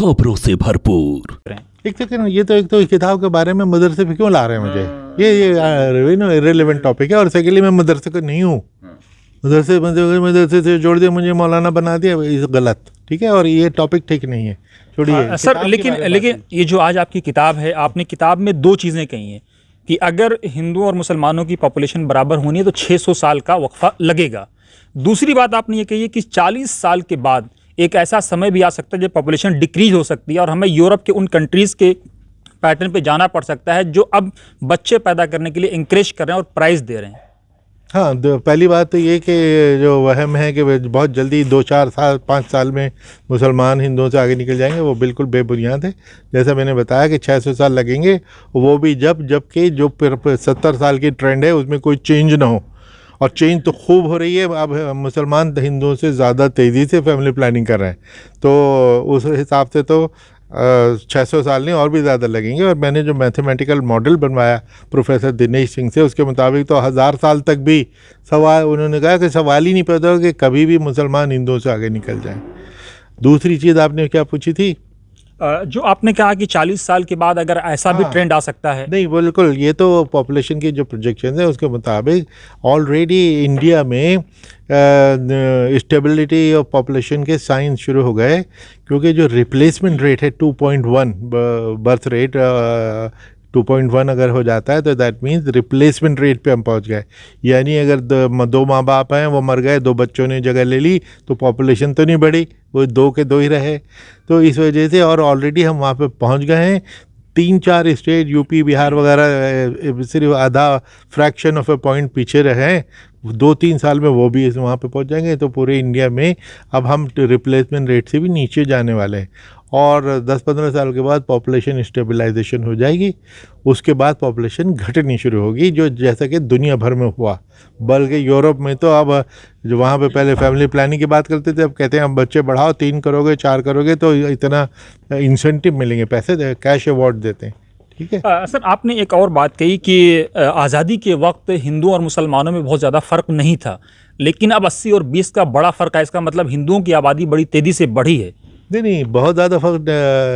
खबरों से भरपूर। एक सेकंड, ये तो एक तो किताब के बारे में मदरसे पे क्यों ला रहे हैं मुझे, ये इरेलेवेंट टॉपिक है। और सेकेंडली मैं मदरसे का नहीं हूँ, मदरसे से जोड़ दिया, मुझे मौलाना बना दिया, ये गलत, ठीक है। और ये टॉपिक ठीक नहीं है, छोड़िए सर। लेकिन ये जो आज आपकी किताब है, आपने किताब में दो चीज़ें कही हैं कि अगर हिंदू और मुसलमानों की पॉपुलेशन बराबर होनी है तो 600 साल का वक्फा लगेगा। दूसरी बात आपने ये कही है कि 40 साल के बाद एक ऐसा समय भी आ सकता है जब पॉपुलेशन डिक्रीज हो सकती है और हमें यूरोप के उन कंट्रीज़ के पैटर्न पे जाना पड़ सकता है जो अब बच्चे पैदा करने के लिए इंकरेज कर रहे हैं और प्राइज़ दे रहे हैं। हाँ, पहली बात तो ये कि जो वहम है कि बहुत जल्दी 2-4 साल 5 साल में मुसलमान हिंदुओं से आगे निकल जाएंगे, वो बिल्कुल बेबुनियाद है। जैसा मैंने बताया कि 600 साल लगेंगे, वो भी जबकि जो 70 साल की ट्रेंड है उसमें कोई चेंज ना हो। और चेंज तो खूब हो रही है, अब मुसलमान हिंदुओं से ज़्यादा तेज़ी से फैमिली प्लानिंग कर रहे हैं, तो उस हिसाब से तो 600 साल नहीं और भी ज़्यादा लगेंगे। और मैंने जो मैथमेटिकल मॉडल बनवाया प्रोफेसर दिनेश सिंह से, उसके मुताबिक तो 1000 साल तक भी सवाल, उन्होंने कहा कि सवाल ही नहीं पैदा हो कि कभी भी मुसलमान हिंदुओं से आगे निकल जाएं। दूसरी चीज़ आपने क्या पूछी थी? जो आपने कहा कि 40 साल के बाद अगर ऐसा भी ट्रेंड आ सकता है। नहीं, बिल्कुल, ये तो पॉपुलेशन की जो प्रोजेक्शन है उसके मुताबिक ऑलरेडी इंडिया में स्टेबिलिटी ऑफ पॉपुलेशन के साइन शुरू हो गए, क्योंकि जो रिप्लेसमेंट रेट है 2.1 बर्थ रेट 2.1 अगर हो जाता है तो दैट मीन्स रिप्लेसमेंट रेट पे हम पहुंच गए। यानी अगर दो माँ बाप हैं, वो मर गए, 2 बच्चों ने जगह ले ली, तो पॉपुलेशन तो नहीं बढ़ी, वो 2 के 2 ही रहे। तो इस वजह से और ऑलरेडी हम वहाँ पे पहुँच गए हैं। 3-4 स्टेट यूपी बिहार वगैरह सिर्फ आधा फ्रैक्शन ऑफ ए पॉइंट पीछे रहे हैं, 2-3 साल में वो भी वहाँ पे पहुँच जाएंगे। तो पूरे इंडिया में अब हम रिप्लेसमेंट रेट से भी नीचे जाने वाले हैं और 10-15 साल के बाद पॉपुलेशन स्टेबलाइजेशन हो जाएगी। उसके बाद पॉपुलेशन घटनी शुरू होगी, जो जैसा कि दुनिया भर में हुआ। बल्कि यूरोप में तो अब जो वहाँ पे पहले फैमिली प्लानिंग की बात करते थे, अब कहते हैं अब बच्चे बढ़ाओ, 3 करोगे 4 करोगे तो इतना इंसेंटिव मिलेंगे, पैसे कैश अवार्ड देते हैं, ठीक है। सर, आपने एक और बात कही कि आज़ादी के वक्त हिंदुओं और मुसलमानों में बहुत ज़्यादा फ़र्क नहीं था, लेकिन अब 80 और 20 का बड़ा फ़र्क है। इसका मतलब हिंदुओं की आबादी बड़ी तेज़ी से बढ़ी है। नहीं, बहुत ज़्यादा फर्क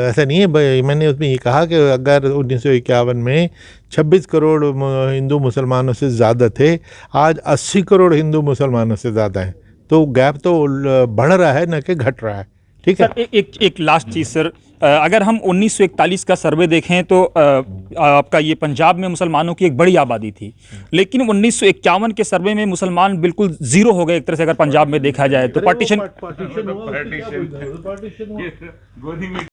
ऐसा नहीं है। मैंने उसमें ये कहा कि अगर 1951 में 26 करोड़ हिंदू मुसलमानों से ज़्यादा थे, आज 80 करोड़ हिंदू मुसलमानों से ज़्यादा है, तो गैप तो बढ़ रहा है, न कि घट रहा है, ठीक है। सर, एक लास्ट चीज़ सर, अगर हम 1941 का सर्वे देखें तो आपका ये पंजाब में मुसलमानों की एक बड़ी आबादी थी, लेकिन 1951 के सर्वे में मुसलमान बिल्कुल ज़ीरो हो गए एक तरह से, अगर पंजाब में देखा जाए तो पार्टीशन